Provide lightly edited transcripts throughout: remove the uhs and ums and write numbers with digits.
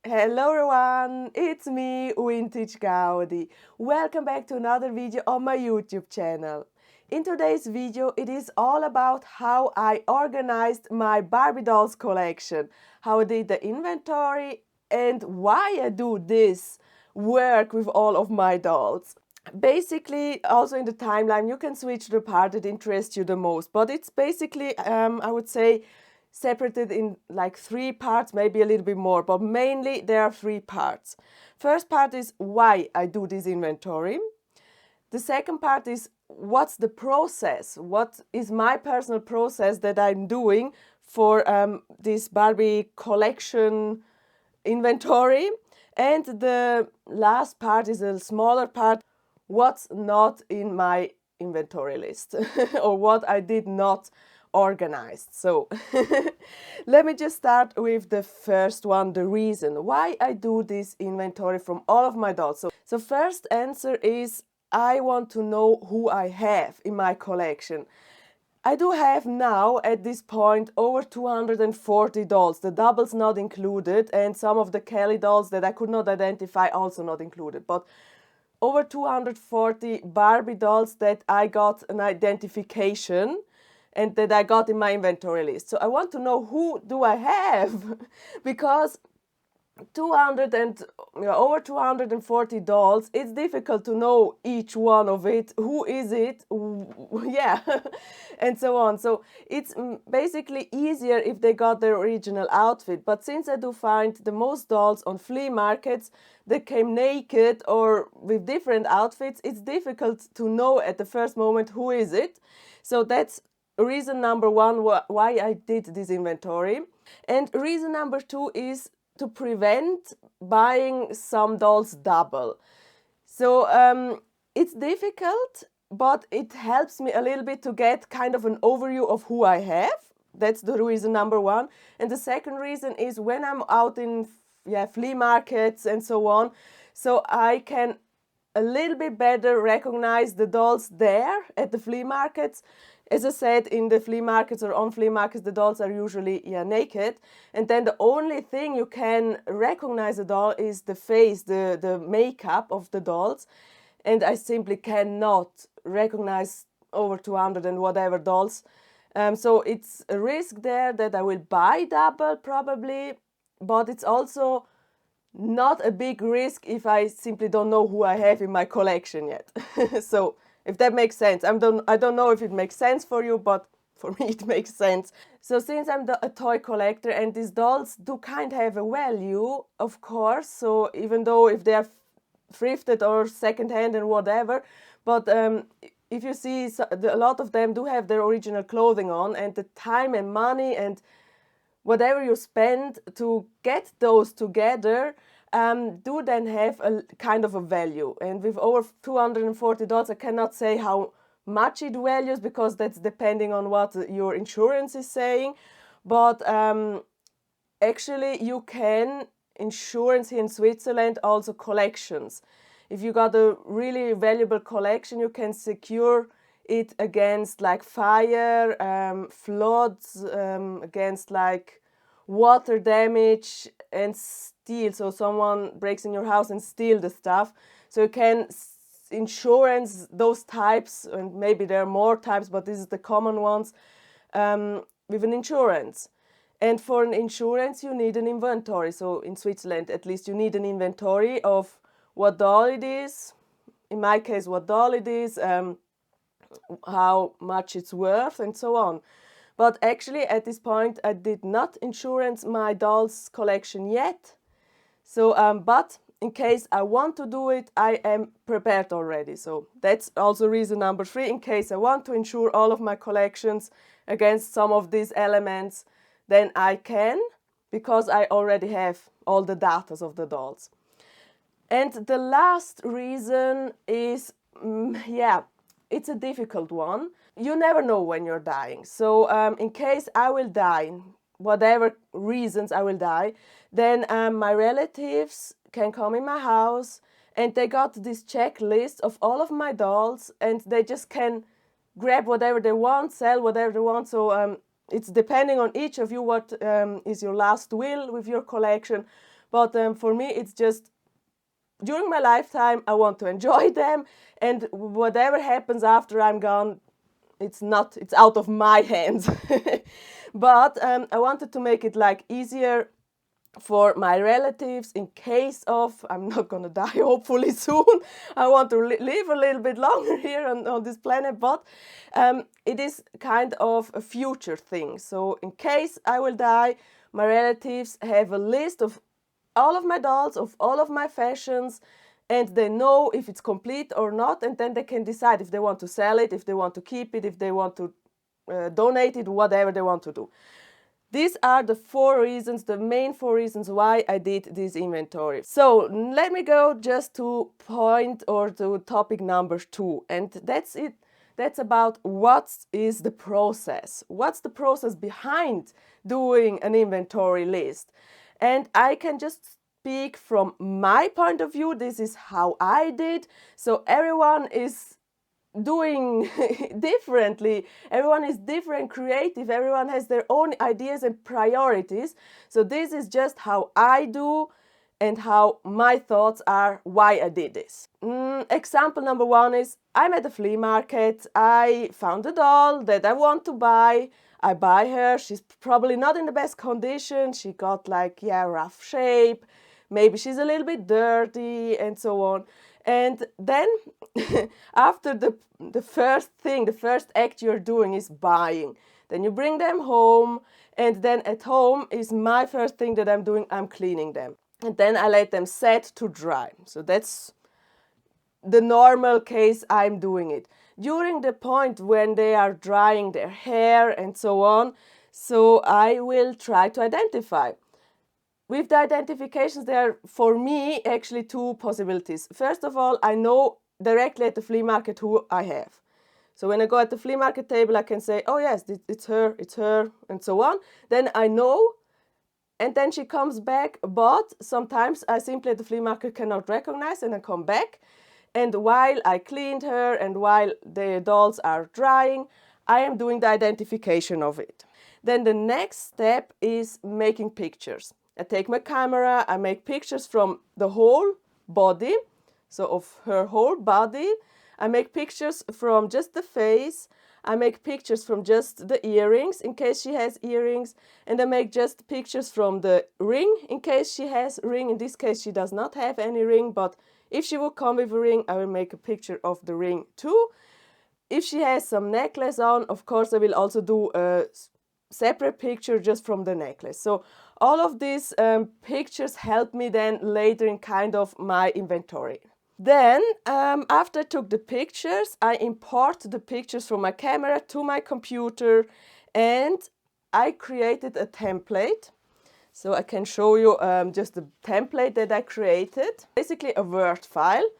Hello everyone, it's me, Vintage Gaudi. Welcome back to another video on my YouTube channel. In today's video, it is all about how I organized my Barbiedolls collection, how I did the inventory, and why I do this work with all of my dolls. Basically, also in the timeline, you can switch the part that interests you the most, but it's basically, I would say, separated in like 3 parts, maybe a little bit more, but mainly there are 3 parts. First part is why I do this inventory. The second part is what's the process, what is my personal process that I'm doing for this Barbie collection inventory. And the last part is a smaller part, what's not in my inventory list or what I did not organized. So let me just start with the first one, the reason why I do this inventory from all of my dolls. So first answer is I want to know who I have in my collection. I do have now at this point over 240 dolls, the doubles not included, and some of the Kelly dolls that I could not identify also not included, but over 240 Barbie dolls that I got an identification and that I got in my inventory list. So I want to know who do I have because 200 and over 240 dolls, it's difficult to know each one of it, who is it, yeah, and so on. So it's basically easier if they got their original outfit. But since I do find the most dolls on flea markets that came naked or with different outfits, it's difficult to know at the first moment who is it. So that's reason number one why I did this inventory. And reason number two is to prevent buying some dolls double. So it's difficult, but it helps me a little bit to get kind of an overview of who I have. That's the reason number one. And the second reason is when I'm out in flea markets and so on, so I can a little bit better recognize the dolls there at the flea markets. As I said, in the flea markets or on flea markets, the dolls are usually naked. And then the only thing you can recognize a doll is the face, the makeup of the dolls. And I simply cannot recognize over 200 and whatever dolls. So it's a risk there that I will buy double probably, but it's also not a big risk if I simply don't know who I have in my collection yet. So if that makes sense. I don't know if it makes sense for you, but for me it makes sense. So since I'm a toy collector and these dolls do kind of have a value, of course, so even though if they are thrifted or secondhand and whatever, but if you see, a lot of them do have their original clothing on, and the time and money and whatever you spend to get those together do then have a kind of a value. And with over 240 dollars, I cannot say how much it values because that's depending on what your insurance is saying. But actually, you can insurance here in Switzerland also collections. If you got a really valuable collection, you can secure it against like fire, floods, against like water damage and steal. So someone breaks in your house and steal the stuff. So you can insurance those types, and maybe there are more types, but this is the common ones, with an insurance. And for an insurance, you need an inventory. So in Switzerland, at least, you need an inventory of what doll it is. In my case, what doll it is, how much it's worth, and so on. But actually, at this point, I did not insurance my dolls collection yet. So, but in case I want to do it, I am prepared already. So that's also reason number 3. In case I want to insure all of my collections against some of these elements, then I can, because I already have all the data of the dolls. And the last reason is, it's a difficult one. You never know when you're dying. So in case I will die, whatever reasons I will die, then my relatives can come in my house and they got this checklist of all of my dolls and they just can grab whatever they want, sell whatever they want. So it's depending on each of you what is your last will with your collection. but for me it's just during my lifetime I want to enjoy them, and whatever happens after I'm gone, it's out of my hands. But I wanted to make it like easier for my relatives in case of I'm not gonna die hopefully soon. I want to live a little bit longer here on this planet, but it is kind of a future thing. So in case I will die, my relatives have a list of all of my dolls, of all of my fashions, and they know if it's complete or not, and then they can decide if they want to sell it, if they want to keep it, if they want to donate it, whatever they want to do. These are the 4 reasons, the main 4 reasons why I did this inventory. So let me go just to point or to topic number 2, and that's it. That's about what is the process. What's the process behind doing an inventory list? And I can just speak from my point of view. This is how I did. So everyone is doing differently. Everyone is different, creative. Everyone has their own ideas and priorities. So this is just how I do and how my thoughts are why I did this. Example number 1 is I'm at the flea market. I found a doll that I want to buy. I buy her. She's probably not in the best condition. She got like, rough shape. Maybe she's a little bit dirty and so on. And then after the first thing, the first act you're doing is buying. Then you bring them home, and then at home is my first thing that I'm doing, I'm cleaning them. And then I let them set to dry. So that's the normal case I'm doing it. During the point when they are drying their hair and so on, so I will try to identify. With the identifications, there are, for me, actually 2 possibilities. First of all, I know directly at the flea market who I have. So when I go at the flea market table, I can say, oh yes, it's her, and so on. Then I know, and then she comes back, but sometimes I simply at the flea market cannot recognize, and I come back. And while I cleaned her and while the dolls are drying, I am doing the identification of it. Then the next step is making pictures. I take my camera, I make pictures from the whole body, so of her whole body. I make pictures from just the face. I make pictures from just the earrings, in case she has earrings. And I make just pictures from the ring, in case she has a ring. In this case, she does not have any ring, but if she would come with a ring, I will make a picture of the ring too. If she has some necklace on, of course, I will also do a separate picture just from the necklace. So all of these pictures help me then later in kind of my inventory. Then after I took the pictures, I import the pictures from my camera to my computer, and I created a template. So I can show you just the template that I created. Basically a Word file.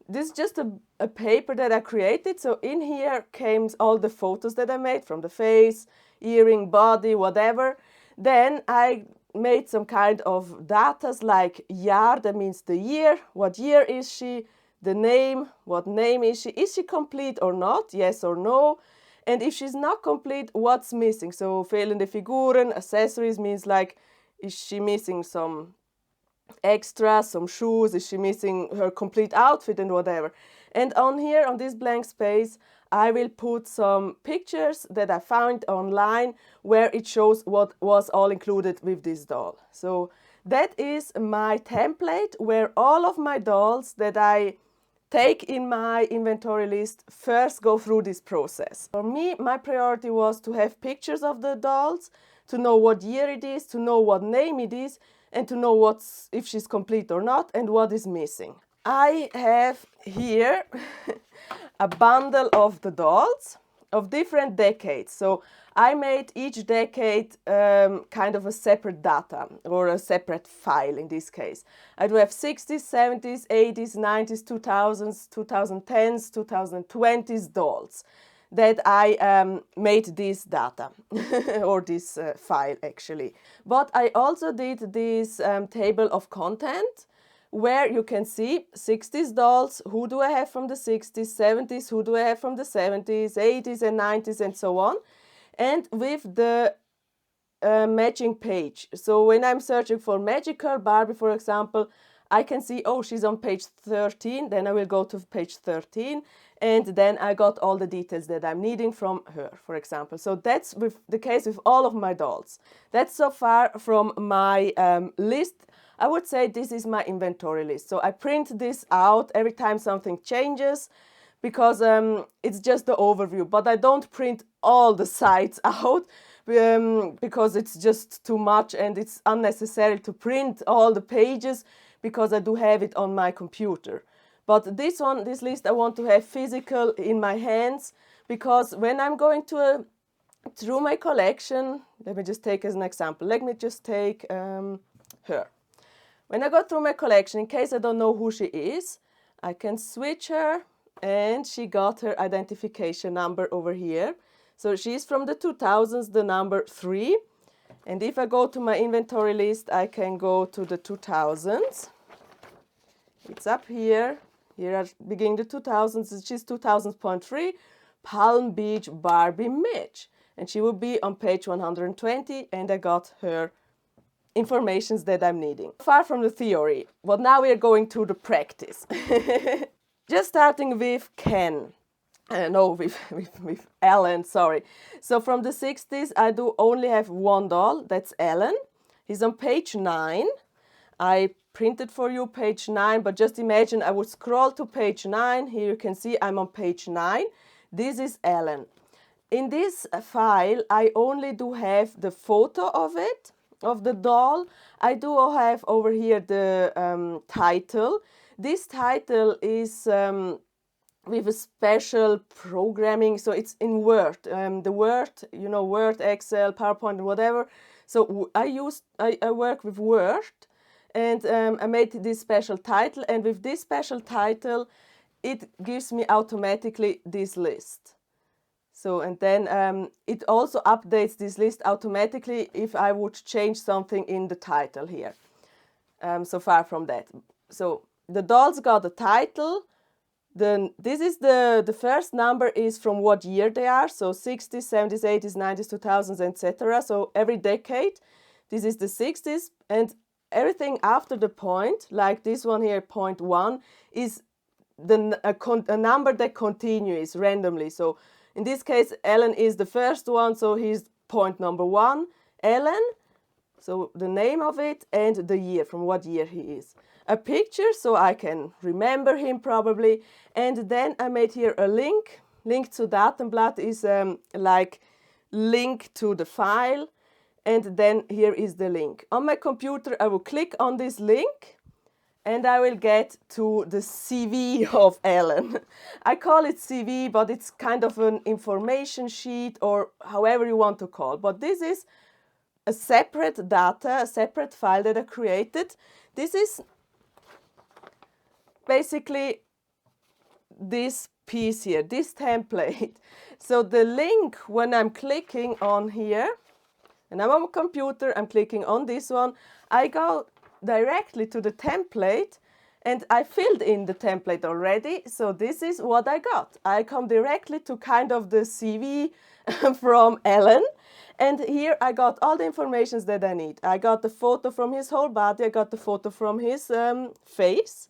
This is just a paper that I created. So in here came all the photos that I made from the face, earring, body, whatever. Then I made some kind of datas like jaar, that means the year. What year is she? The name, what name is she? Is she complete or not? Yes or no? And if she's not complete, what's missing? So fehlende Figuren, accessories means like, is she missing some extras, some shoes? Is she missing her complete outfit and whatever? And on here, on this blank space, I will put some pictures that I found online where it shows what was all included with this doll. So that is my template where all of my dolls that I take in my inventory list first go through this process. For me, my priority was to have pictures of the dolls, to know what year it is, to know what name it is, and to know if she's complete or not and what is missing. I have here a bundle of the dolls of different decades. So I made each decade kind of a separate data or a separate file in this case. I do have 60s, 70s, 80s, 90s, 2000s, 2010s, 2020s dolls that I made this data or this file actually. But I also did this table of content where you can see 60s dolls, who do I have from the 60s, 70s, who do I have from the 70s, 80s and 90s and so on. And with the matching page. So when I'm searching for magical Barbie, for example, I can see, oh, she's on page 13, then I will go to page 13, and then I got all the details that I'm needing from her, for example. So that's with the case with all of my dolls. That's so far from my list. I would say this is my inventory list. So I print this out every time something changes, because it's just the overview, but I don't print all the sites out because it's just too much and it's unnecessary to print all the pages, because I do have it on my computer. But this list I want to have physical in my hands, because when I'm going to through my collection, let me just take as an example. Let me just take her. When I go through my collection, in case I don't know who she is, I can switch her, and she got her identification number over here. So she's from the 2000s, the number 3. And if I go to my inventory list, I can go to the 2000s. It's up here. Here are beginning the 2000s. She's 2000.3, Palm Beach Barbie Mitch. And she will be on page 120, and I got her informations that I'm needing. Far from the theory, but now we are going to the practice. Just starting with Ken. With Ellen, sorry. So from the 60s, I do only have one doll, that's Ellen. He's on page 9. I printed for you page 9, but just imagine I would scroll to page 9. Here you can see I'm on page 9. This is Ellen. In this file, I only do have the photo of it, of the doll. I do have over here the title. This title is with a special programming, so it's in Word. The Word, you know, Word, Excel, PowerPoint, whatever. So I work with Word, and I made this special title, and with this special title, it gives me automatically this list. So, and then it also updates this list automatically if I would change something in the title here. So far from that. So the dolls got a title. This is the first number is from what year they are. So 60s, 70s, 80s, 90s, 2000s, etc. So every decade. This is the 60s, and everything after the point, like this one here, point 1, is a number that continues randomly. So in this case, Ellen is the first one, so he's point number 1. Ellen, so the name of it and the year, from what year he is. A picture, so I can remember him probably. And then I made here a link. Link to Datenblatt is like link to the file. And then here is the link. On my computer, I will click on this link, and I will get to the CV of Ellen. I call it CV, but it's kind of an information sheet, or however you want to call it. But this is a separate data, a separate file that I created. This is basically this piece here, this template. So the link, when I'm clicking on here, and I'm on my computer, I'm clicking on this one, I go directly to the template, and I filled in the template already, so this is what I got. I come directly to kind of the CV from Ellen, and here I got all the information that I need. I got the photo from his whole body, I got the photo from his face.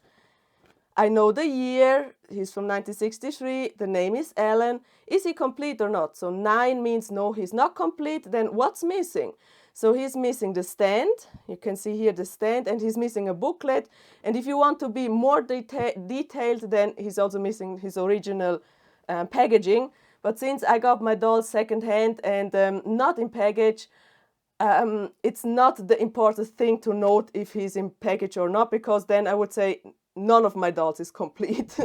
I know the year, he's from 1963, the name is Ellen. Is he complete or not? So 9 means no, he's not complete. Then what's missing? So he's missing the stand. You can see here the stand, and he's missing a booklet. And if you want to be more detailed, then he's also missing his original packaging. But since I got my doll secondhand and not in package, it's not the important thing to note if he's in package or not, because then I would say none of my dolls is complete.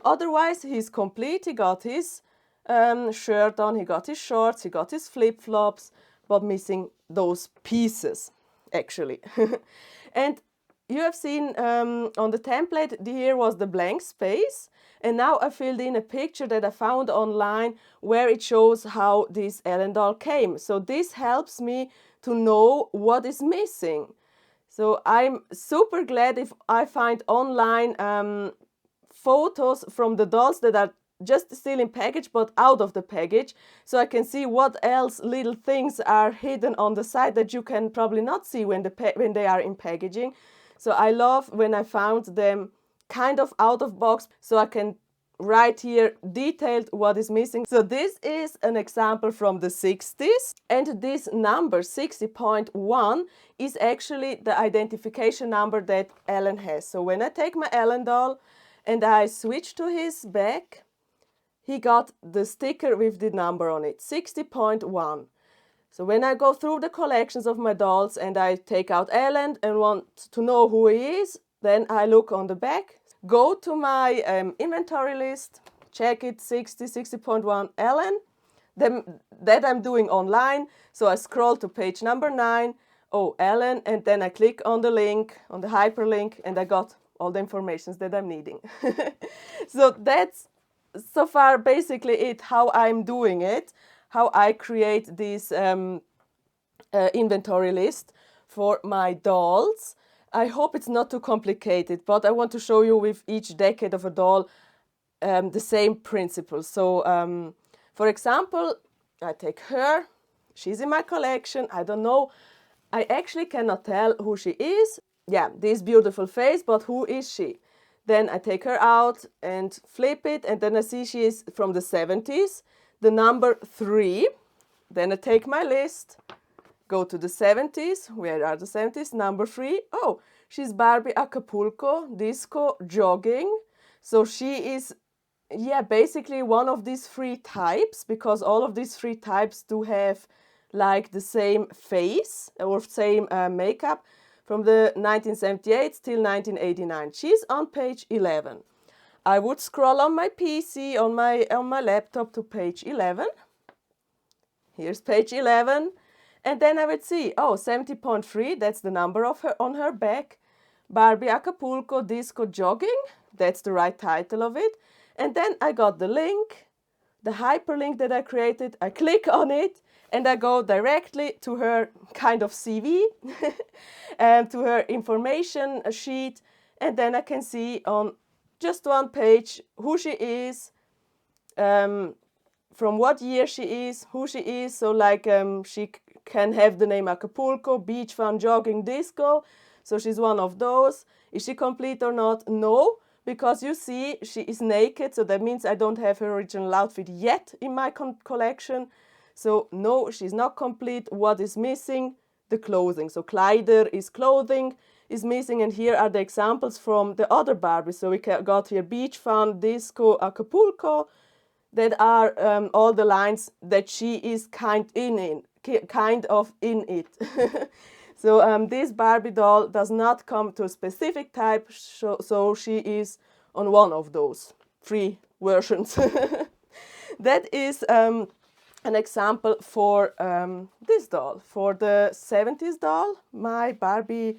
Otherwise, he's complete. He got his shirt on, he got his shorts, he got his flip-flops, but missing those pieces, actually. And you have seen on the template, here was the blank space. And now I filled in a picture that I found online where it shows how this Ellen doll came. So this helps me to know what is missing. So I'm super glad if I find online photos from the dolls that are just still in package but out of the package, so I can see what else little things are hidden on the side that you can probably not see when they are in packaging. So I love when I found them kind of out of box, so I can write here detailed what is missing. So this is an example from the 60s, and this number 60.1 is actually the identification number that Alan has. So when I take my Alan doll and I switch to his back, he got the sticker with the number on it, 60.1. So when I go through the collections of my dolls and I take out Alan and want to know who he is, then I look on the back, go to my inventory list, check it, 60.1 Alan. That I'm doing online. So I scroll to page number 9, oh, Alan, and then I click on the link, on the hyperlink, and I got all the information that I'm needing. So that's so far basically it, how I'm doing it, how I create this inventory list for my dolls. I hope it's not too complicated, but I want to show you with each decade of a doll the same principle. So for example, I take her, she's in my collection, I don't know, I actually cannot tell who she is. Yeah, this beautiful face, but who is she? Then I take her out and flip it, and then I see she is from the 70s, the number 3. Then I take my list, go to the 70s, where are the 70s, number 3. Oh, she's Barbie Acapulco, disco, jogging. So she is, yeah, basically one of these 3 types, because all of these 3 types do have like the same face or same makeup from the 1978 till 1989. She's on page 11. I would scroll on my PC, on my laptop to page 11. Here's page 11. And then I would see, oh, 70.3, that's the number of her on her back. Barbie Acapulco Disco Jogging, that's the right title of it. And then I got the link, the hyperlink that I created. I click on it and I go directly to her kind of CV and to her information sheet. And then I can see on just one page who she is, from what year she is, who she is. So like she can have the name Acapulco, beach, fun, jogging, disco. So she's one of those. Is she complete or not? No, because you see she is naked. So that means I don't have her original outfit yet in my collection. So no, she's not complete. What is missing? The clothing. So Kleider is clothing is missing. And here are the examples from the other Barbies. So we got here beach, fun, disco, Acapulco. That are all the lines that she is kind of in it. So this Barbie doll does not come to a specific type, so she is on one of those 3 versions. That is an example for this doll. For the 70s doll, my Barbie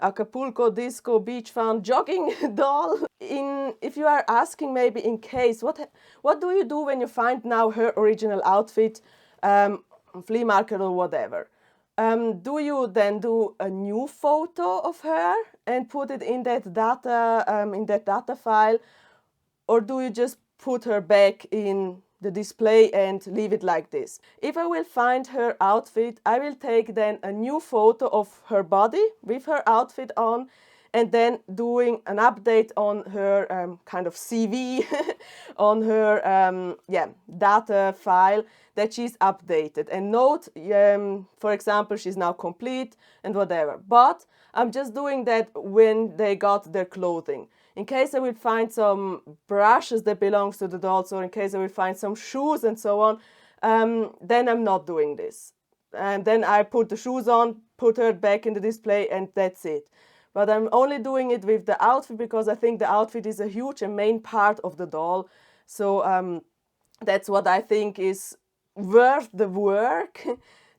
Acapulco Disco Beach Fun Jogging doll. If you are asking maybe in case, what do you do when you find now her original outfit flea market or whatever? Do you then do a new photo of her and put it in that data file, or do you just put her back in the display and leave it like this? If I will find her outfit, I will take then a new photo of her body with her outfit on, and then doing an update on her kind of CV, on her data file, that she's updated. And note, for example, she's now complete and whatever. But I'm just doing that when they got their clothing. In case I will find some brushes that belongs to the dolls, or in case I will find some shoes and so on, then I'm not doing this. And then I put the shoes on, put her back in the display, and that's it. But I'm only doing it with the outfit because I think the outfit is a huge and main part of the doll. So that's what I think is worth the work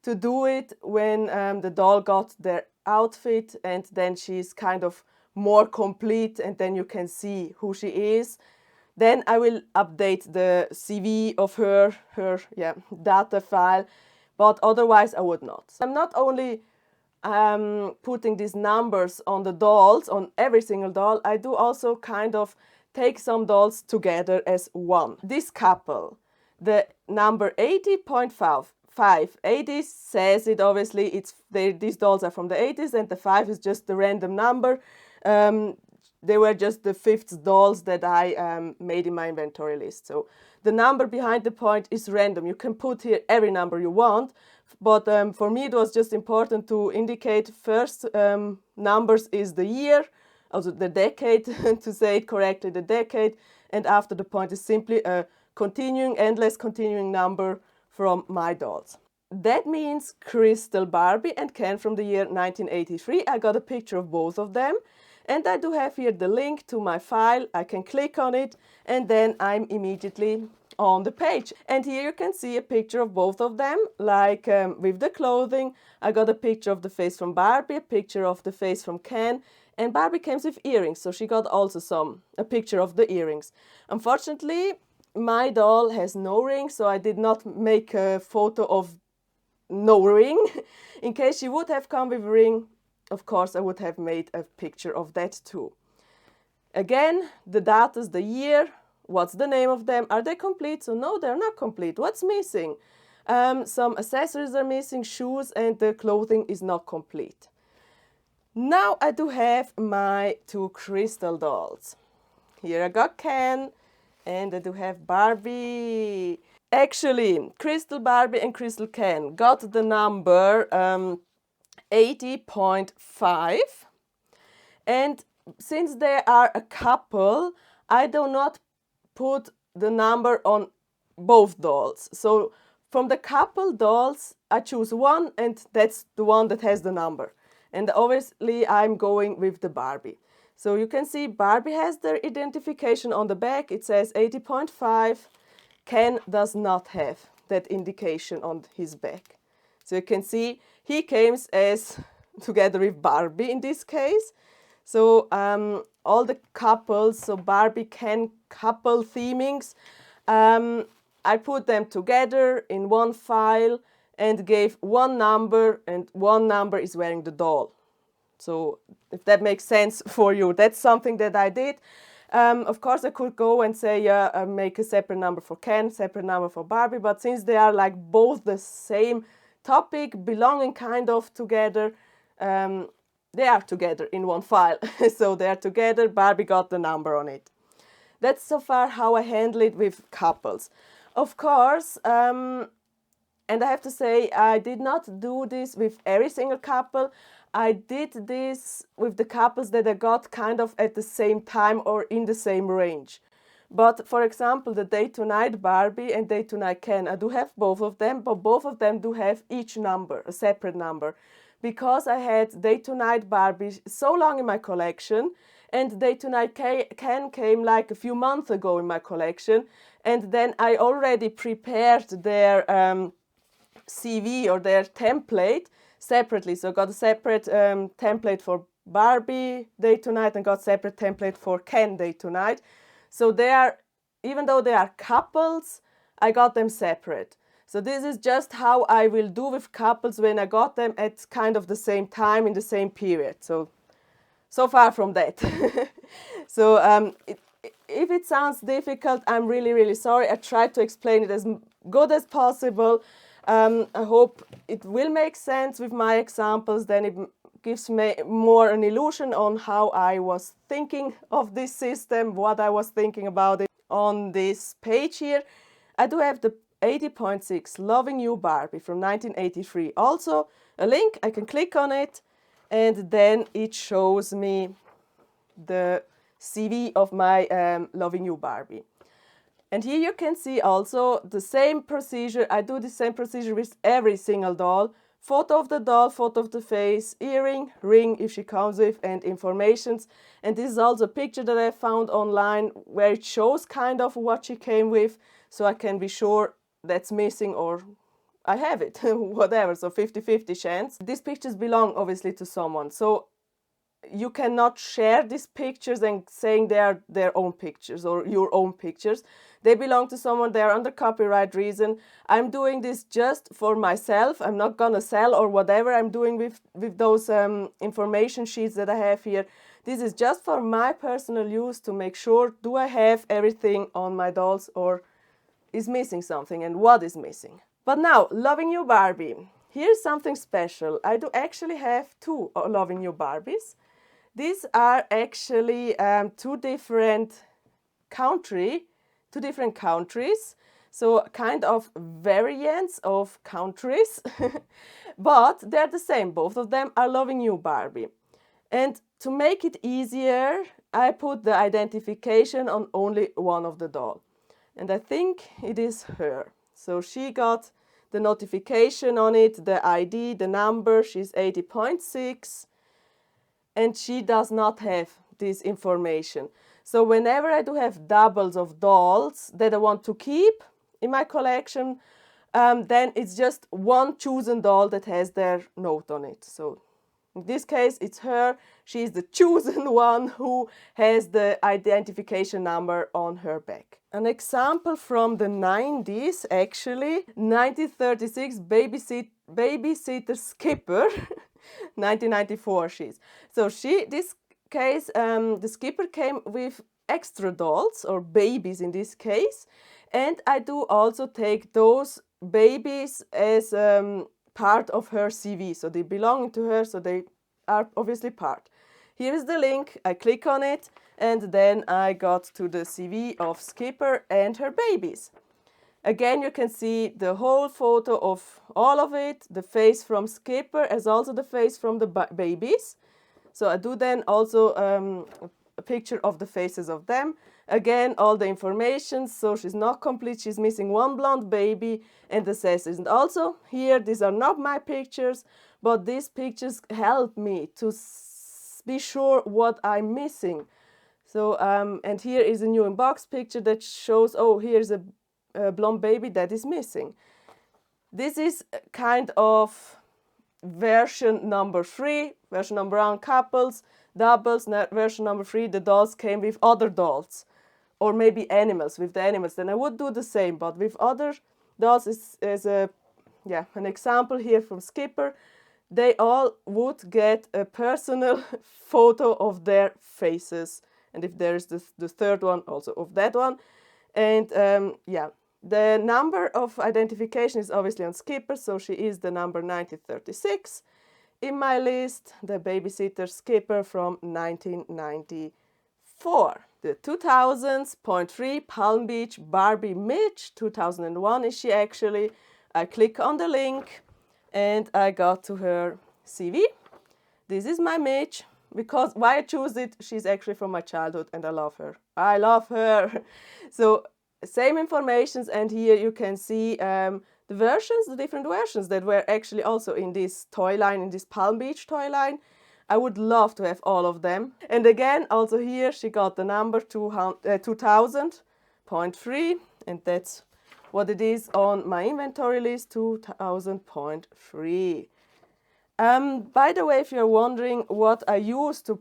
to do it when the doll got their outfit, and then she's kind of more complete, and then you can see who she is. Then I will update the CV of her data file, but otherwise I would not. I'm not only putting these numbers on the dolls, on every single doll, I do also kind of take some dolls together as one. This couple, the number 80.5, 80 says it obviously, these dolls are from the 80s, and the 5 is just the random number. They were just the 5th dolls that I made in my inventory list. So the number behind the point is random. You can put here every number you want, but for me it was just important to indicate first numbers is the year, also the decade, to say it correctly, the decade, and after the point is simply a continuing, endless continuing number from my dolls. That means Crystal Barbie and Ken from the year 1983. I got a picture of both of them. And I do have here the link to my file. I can click on it and then I'm immediately on the page. And here you can see a picture of both of them, like with the clothing. I got a picture of the face from Barbie, a picture of the face from Ken, and Barbie comes with earrings, so she got also a picture of the earrings. Unfortunately, my doll has no ring, so I did not make a photo of no ring. In case she would have come with a ring, of course, I would have made a picture of that too. Again, the datas, the year, what's the name of them? Are they complete? So no, they're not complete. What's missing? Some accessories are missing, shoes, and the clothing is not complete. Now I do have my 2 crystal dolls. Here I got Ken, and I do have Barbie. Actually, Crystal Barbie and Crystal Ken got the number 80.5, and since they are a couple, I do not put the number on both dolls. So from the couple dolls, I choose one, and that's the one that has the number. And obviously I'm going with the Barbie. So you can see Barbie has their identification on the back. It says 80.5. Ken does not have that indication on his back. So you can see he comes as together with Barbie in this case. So all the couples, so Barbie Ken couple themings, I put them together in one file and gave one number, and one number is wearing the doll. So if that makes sense for you, that's something that I did. Of course, I could go and say, make a separate number for Ken, separate number for Barbie, but since they are like both the same topic, belonging kind of together, they are together in one file. So they are together, Barbie got the number on it. That's so far how I handle it with couples. Of course, and I have to say, I did not do this with every single couple. I did this with the couples that I got kind of at the same time or in the same range. But for example, the Day to Night Barbie and Day to Night Ken, I do have both of them, but both of them do have each number, a separate number. Because I had Day to Night Barbie so long in my collection, and Day to Night Ken came like a few months ago in my collection, and then I already prepared their CV or their template separately. So I got a separate template for Barbie Day to Night and got separate template for Ken Day to Night. So they are, even though they are couples, I got them separate. So this is just how I will do with couples when I got them at kind of the same time in the same period. So far from that. So if it sounds difficult, I'm really, really sorry. I tried to explain it as good as possible. I hope it will make sense with my examples, then it gives me more an illusion on how I was thinking of this system, what I was thinking about it. On this page here, I do have the 80.6 Loving You Barbie from 1983. Also a link, I can click on it, and then it shows me the CV of my Loving You Barbie. And here you can see also the same procedure. I do the same procedure with every single doll. Photo of the doll, photo of the face, earring, ring if she comes with, and informations. And this is also a picture that I found online where it shows kind of what she came with, so I can be sure that's missing or I have it, whatever, so 50-50 chance. These pictures belong obviously to someone, so you cannot share these pictures and saying they are their own pictures or your own pictures. They belong to someone, they are under copyright reason. I'm doing this just for myself. I'm not gonna sell or whatever I'm doing with those information sheets that I have here. This is just for my personal use to make sure, do I have everything on my dolls or is missing something and what is missing. But now, Loving You Barbie. Here's something special. I do actually have two Loving You Barbies. These are actually two different countries, so kind of variants of countries, but they're the same. Both of them are Loving You Barbie. And to make it easier, I put the identification on only one of the dolls. And I think it is her. So she got the notification on it, the ID, the number, she's 80.6, and she does not have this information. So whenever I do have doubles of dolls that I want to keep in my collection, then it's just one chosen doll that has their note on it. So in this case, it's her. She's the chosen one who has the identification number on her back. An example from the 90s, actually, 1936 babysitter Skipper, 1994 she's. So this case, the Skipper came with extra dolls, or babies in this case, and I do also take those babies as part of her CV, so they belong to her, so they are obviously part. Here is the link, I click on it, and then I got to the CV of Skipper and her babies. Again, you can see the whole photo of all of it, the face from Skipper as also the face from the babies. So I do then also a picture of the faces of them. Again, all the information, so she's not complete, she's missing one blonde baby and the accessories. And also here, these are not my pictures, but these pictures help me to be sure what I'm missing. So, and here is a new inbox picture that shows, oh, here's a blonde baby that is missing. This is kind of version number 3, version number 1, couples, doubles, version number 3, the dolls came with other dolls. Or maybe animals, with the animals, then I would do the same, but with other dolls is an example here from Skipper. They all would get a personal photo of their faces, and if there is the third one, also of that one. And the number of identification is obviously on Skipper, so she is the number 1936 in my list, the babysitter Skipper from 1994. The 2000s, point 3, Palm Beach, Barbie Mitch, 2001 is she actually. I click on the link and I got to her CV. This is my Mitch, because why I choose it, she's actually from my childhood and I love her. I love her. So same informations, and here you can see the different versions that were actually also in this toy line, in this Palm Beach toy line. I would love to have all of them. And again, also here she got the number 2000.3, and that's what it is on my inventory list, 2000.3. By the way, if you're wondering what I use to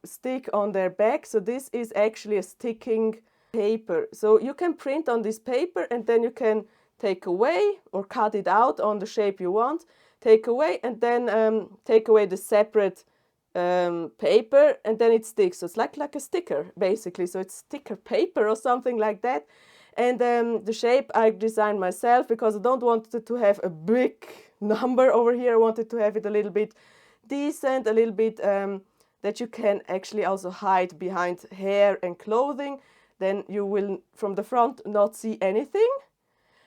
stick on their back, so this is actually a sticking paper. So you can print on this paper and then you can take away or cut it out on the shape you want, take away, and then take away the separate paper, and then it sticks. So it's like a sticker basically, so it's sticker paper or something like that. And the shape I designed myself, because I don't want it to have a big number over here. I wanted to have it a little bit decent, a little bit that you can actually also hide behind hair and clothing. Then you will from the front not see anything,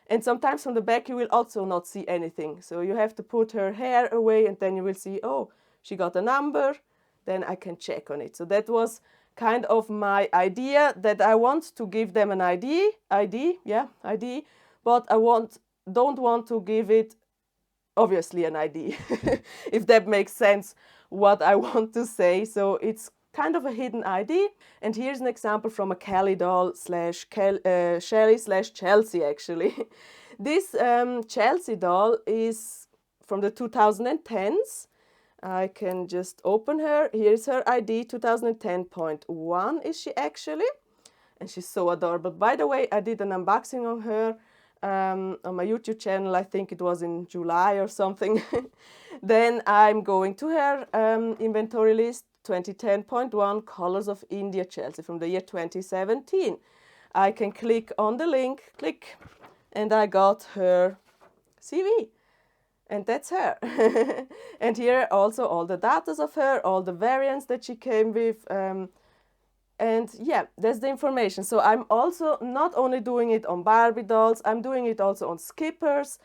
and sometimes from the back you will also not see anything. So you have to put her hair away, and then you will see, oh, she got a number, then I can check on it. So that was kind of my idea, that I want to give them an ID, but I don't want to give it obviously an ID, if that makes sense what I want to say. So it's kind of a hidden ID. And here's an example from a Kelly doll slash Shelly slash Chelsea actually. This Chelsea doll is from the 2010s. I can just open her. Here's her ID, 2010.1 is she actually. And she's so adorable. By the way, I did an unboxing of her on my YouTube channel. I think it was in July or something. Then I'm going to her inventory list, 2010.1 Colors of India Chelsea from the year 2017. I can click on the link, click, and I got her CV. And that's her. And here also all the data of her, all the variants that she came with. And yeah, that's the information. So I'm also not only doing it on Barbie dolls, I'm doing it also on Skippers,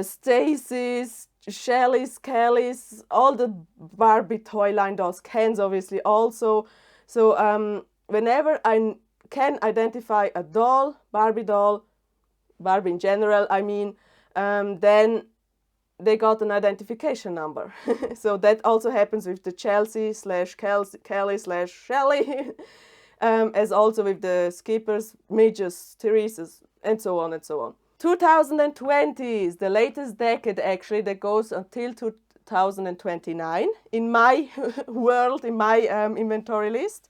Stacy's, Shelly's, Kelly's, all the Barbie toy line dolls, Ken's obviously also. So whenever I can identify a doll, Barbie in general, I mean, then they got an identification number. So that also happens with the Chelsea/Kelly/Shelly, as also with the Skippers, Midges, Theresa's, and so on and so on. 2020 is the latest decade actually that goes until 2029 in my world, in my inventory list.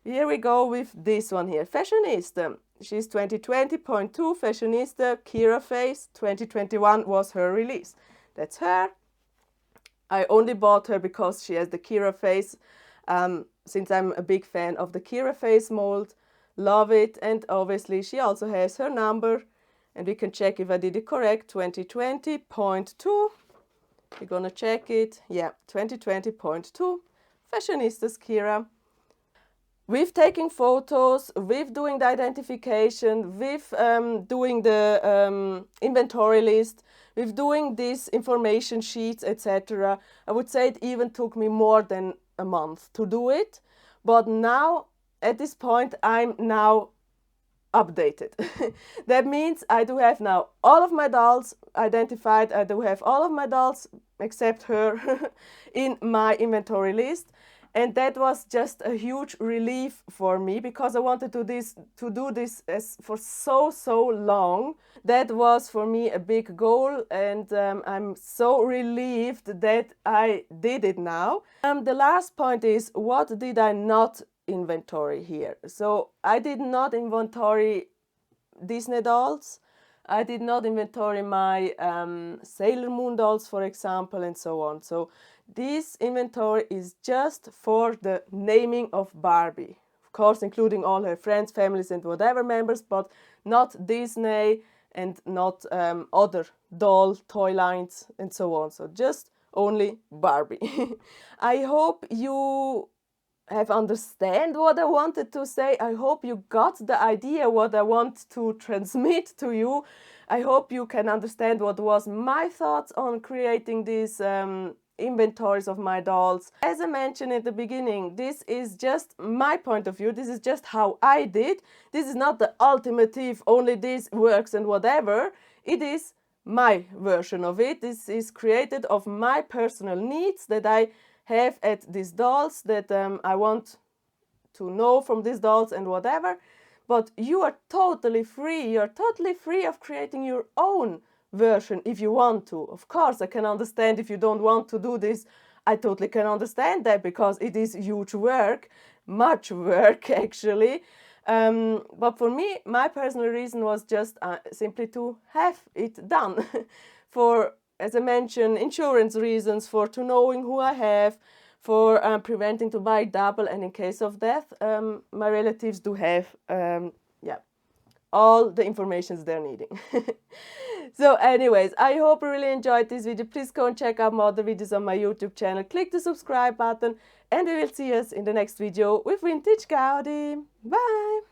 Here we go with this one here, Fashionista. She's 2020.2 Fashionista, Kira Face. 2021 was her release. That's her. I only bought her because she has the Kira Face, since I'm a big fan of the Kira Face mold. Love it. And obviously she also has her number. And we can check if I did it correct. 2020.2. We're gonna check it. Yeah, 2020.2 Fashionistas Kira. With taking photos, with doing the identification, with doing the inventory list, with doing these information sheets, etc. I would say it even took me more than a month to do it. But now, at this point, I'm now updated. That means I do have now all of my dolls identified. I do have all of my dolls, except her, in my inventory list. And that was just a huge relief for me because I wanted to do this for so long. That was for me a big goal, and I'm so relieved that I did it now. The last point is, what did I not inventory here? So I did not inventory Disney dolls. I did not inventory my Sailor Moon dolls, for example, and so on. So this inventory is just for the naming of Barbie. Of course, including all her friends, families, and whatever members, but not Disney and not other doll, toy lines, and so on. So just only Barbie. I hope you have understand what I wanted to say. I hope you got the idea what I want to transmit to you. I hope you can understand what was my thoughts on creating these inventories of my dolls. As I mentioned at the beginning, this is just my point of view. This is just how I did. This is not the ultimative, only this works and whatever. It is my version of it. This is created of my personal needs that I have at these dolls, that I want to know from these dolls and whatever. But you are totally free. You're totally free of creating your own version if you want to. Of course, I can understand if you don't want to do this. I totally can understand that because it is huge work, much work actually. But for me, my personal reason was just simply to have it done. For, as I mentioned, insurance reasons, for to knowing who I have, for preventing to buy double, and in case of death, my relatives do have all the information they're needing. So anyways, I hope you really enjoyed this video. Please go and check out my other videos on my YouTube channel. Click the subscribe button and we will see us in the next video with Vintage Gaudi. Bye!